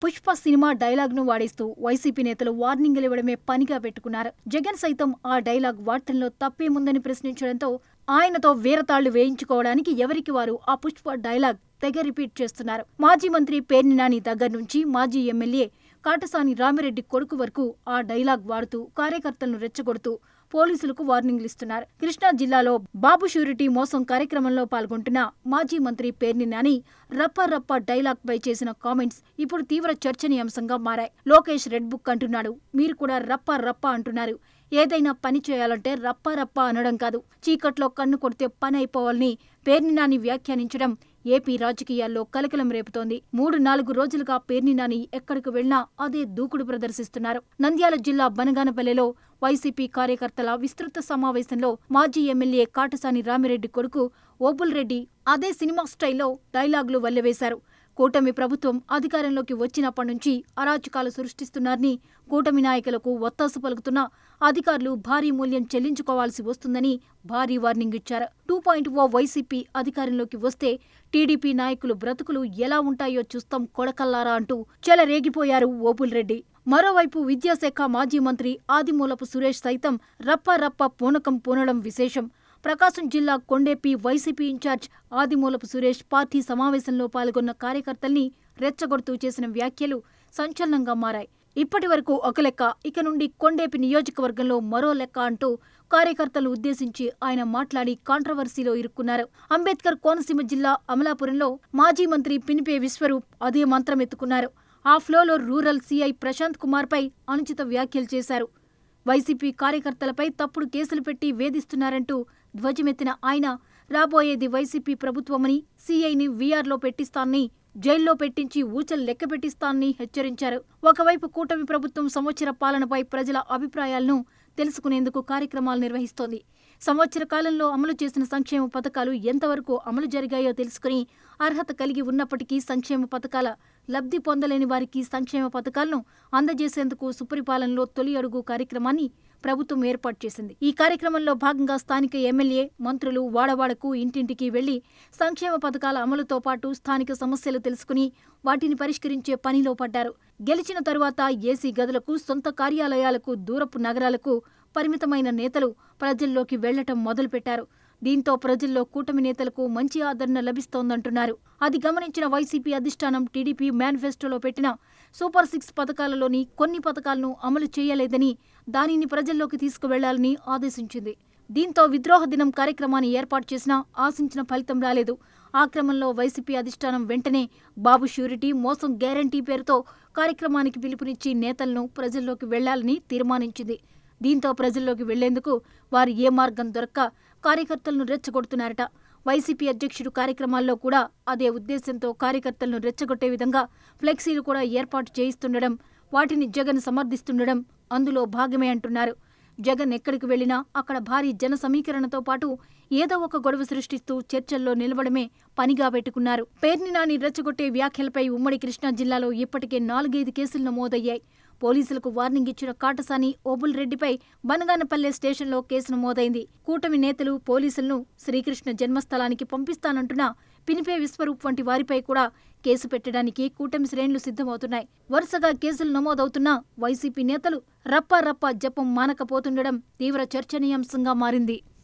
Pushpa cinema డైలాగ్ను వాడేస్తూ YCP నేతలు వార్నింగులు ఇవ్వడమే పనిగా పెట్టుకున్నారు. జగన్ సైతం ఆ డైలాగ్ వాడటంలో తప్పేముందని ప్రశ్నించడంతో ఆయనతో వీరతాళ్లు వేయించుకోవడానికి ఎవరికి వారు ఆ పుష్ప డైలాగ్ తెగ రిపీట్ చేస్తున్నారు. మాజీ మంత్రి పేర్ని నాని దగ్గర నుంచి మాజీ ఎమ్మెల్యే కాటసాని రామిరెడ్డి కొడుకు వరకు ఆ డైలాగ్ వాడుతూ కార్యకర్తలను రెచ్చగొడుతూ పోలీసులకు వార్నింగ్లు ఇస్తున్నారు. కృష్ణా జిల్లాలో బాబు షూరిటీ మోసం కార్యక్రమంలో పాల్గొంటున్న మాజీ మంత్రి పేర్ని నాని రప్ప రప్ప డైలాగ్ పై చేసిన కామెంట్స్ ఇప్పుడు తీవ్ర చర్చనీయాంశంగా మారాయి. లోకేష్ రెడ్ బుక్ అంటున్నాడు, మీరు కూడా రప్ప రప్ప అంటున్నారు. ఏదైనా పని చేయాలంటే రప్ప రప్ప అనడం కాదు, చీకట్లో కన్ను కొడితే పని అయిపోవాలని పేర్ని నాని వ్యాఖ్యానించడం ఏపీ రాజకీయాల్లో కలకలం రేపుతోంది. 3-4 రోజులుగా పేర్ని నాని ఎక్కడికి వెళ్లినా అదే దూకుడు ప్రదర్శిస్తున్నారు. నంద్యాల జిల్లా బనగానపల్లెలో వైసీపీ కార్యకర్తల విస్తృత సమావేశంలో మాజీ ఎమ్మెల్యే కాటసాని రామిరెడ్డి కొడుకు ఓబుల్ రెడ్డి అదే సినిమా స్టైల్లో డైలాగులు వల్లెవేశారు. కూటమి ప్రభుత్వం అధికారంలోకి వచ్చినప్పటి నుంచి అరాచకాలు సృష్టిస్తున్నారని, కూటమి నాయకులకు ఒత్తాసు పలుకుతున్న అధికారులు భారీ మూల్యం చెల్లించుకోవాల్సి వస్తుందని భారీ వార్నింగ్ ఇచ్చారు. 2.0 వైసీపీ అధికారంలోకి వస్తే టీడీపీ నాయకులు బ్రతుకులు ఎలా ఉంటాయో చూస్తాం కొడకల్లారా అంటూ చెలరేగిపోయారు ఓబుల్ రెడ్డి. మరోవైపు విద్యాశాఖ మాజీ మంత్రి ఆదిమూలపు సురేష్ సైతం రప్ప రప్ప పూనకం పూనడం విశేషం. ప్రకాశం జిల్లా కొండెపి వైసీపీ ఇన్ఛార్జ్ ఆదిమూలపు సురేష్ పార్టీ సమావేశంలో పాల్గొన్న కార్యకర్తల్ని రెచ్చగొడుతూ చేసిన వ్యాఖ్యలు సంచలనంగా మారాయి. ఇప్పటి వరకు ఒక లెక్క, ఇక నుండి కొండేపి నియోజకవర్గంలో మరో లెక్క అంటూ కార్యకర్తలను ఉద్దేశించి ఆయన మాట్లాడి కాంట్రవర్సీలో ఇరుక్కున్నారు. అంబేద్కర్ కోనసీమ జిల్లా అమలాపురంలో మాజీ మంత్రి పినిపే విశ్వరూప్ అదే మంత్రం ఎత్తుకున్నారు. ఆ ఫ్లోలో రూరల్ సీఐ ప్రశాంత్ కుమార్ పై అనుచిత వ్యాఖ్యలు చేశారు. వైసీపీ కార్యకర్తలపై తప్పుడు కేసులు పెట్టి వేధిస్తున్నారంటూ ధ్వజమెత్తిన ఆయన రాబోయేది వైసీపీ ప్రభుత్వమని, సీఐని వీఆర్లో పెట్టిస్తానని, జైల్లో పెట్టించి ఊచలు లెక్క పెట్టిస్తానని హెచ్చరించారు. ఒకవైపు కూటమి ప్రభుత్వం సంవత్సర పాలనపై ప్రజల అభిప్రాయాలను తెలుసుకునేందుకు కార్యక్రమాలు నిర్వహిస్తోంది. సంవత్సర కాలంలో అమలు చేసిన సంక్షేమ పథకాలు ఎంతవరకు అమలు జరిగాయో తెలుసుకుని అర్హత కలిగి ఉన్నప్పటికీ సంక్షేమ పథకాల లబ్ధి పొందలేని వారికి సంక్షేమ పథకాలను అందజేసేందుకు సుపరిపాలనలో తొలి అడుగు కార్యక్రమాన్ని ప్రభుత్వం ఏర్పాటు చేసింది. ఈ కార్యక్రమంలో భాగంగా స్థానిక ఎమ్మెల్యే, మంత్రులు వాడవాడకు ఇంటింటికి వెళ్లి సంక్షేమ పథకాల అమలుతో పాటు స్థానిక సమస్యలు తెలుసుకుని వాటిని పరిష్కరించే పనిలో పడ్డారు. గెలిచిన తరువాత ఏసీ గదులకు, సొంత కార్యాలయాలకు, దూరపు నగరాలకు పరిమితమైన నేతలు ప్రజల్లోకి వెళ్లటం మొదలుపెట్టారు. దీంతో ప్రజల్లో కూటమి నేతలకు మంచి ఆదరణ లభిస్తోందంటున్నారు. అది గమనించిన వైసీపీ అధిష్టానం టీడీపీ మేనిఫెస్టోలో పెట్టిన సూపర్ 6 పథకాలలోని కొన్ని పథకాలను అమలు చేయలేదని, దానిని ప్రజల్లోకి తీసుకువెళ్లాలని ఆదేశించింది. దీంతో విద్రోహ దినం కార్యక్రమాన్ని ఏర్పాటు చేసినా ఆశించిన ఫలితం రాలేదు. ఆ క్రమంలో వైసీపీ అధిష్టానం వెంటనే బాబు షూరిటీ మోసం గ్యారంటీ పేరుతో కార్యక్రమానికి పిలుపునిచ్చి నేతలను ప్రజల్లోకి వెళ్లాలని తీర్మానించింది. దీంతో ప్రజల్లోకి వెళ్లేందుకు వారు ఏ మార్గం దొరక్క కార్యకర్తలను రెచ్చగొడుతున్నారట. వైసీపీ అధ్యక్షుడు కార్యక్రమాల్లో కూడా అదే ఉద్దేశంతో కార్యకర్తలను రెచ్చగొట్టే విధంగా ఫ్లెక్సీలు కూడా ఏర్పాటు చేయిస్తుండడం, వాటిని జగన్ సమర్థిస్తుండడం అందులో భాగమే అంటున్నారు. జగన్ ఎక్కడికి వెళ్లినా అక్కడ భారీ జన సమీకరణతో పాటు ఏదో ఒక గొడవ సృష్టిస్తూ చర్చల్లో నిలవడమే పనిగా పెట్టుకున్నారు. పేర్ని నాని రెచ్చగొట్టే వ్యాఖ్యలపై ఉమ్మడి కృష్ణా జిల్లాలో ఇప్పటికే 4-5 కేసులు నమోదయ్యాయి. పోలీసులకు వార్నింగ్ ఇచ్చిన కాటసాని ఓబుల్ రెడ్డిపై బనగానపల్లె స్టేషన్లో కేసు నమోదైంది. కూటమి నేతలు పోలీసులను శ్రీకృష్ణ జన్మస్థలానికి పంపిస్తానంటున్న పినిపే విశ్వరూప్ వంటి వారిపై కూడా కేసు పెట్టడానికి కూటమి శ్రేణులు సిద్ధమవుతున్నాయి. వరుసగా కేసులు నమోదవుతున్నా వైసీపీ నేతలు రప్ప రప్ప జపం మానకపోతుండడం తీవ్ర చర్చనీయాంశంగా మారింది.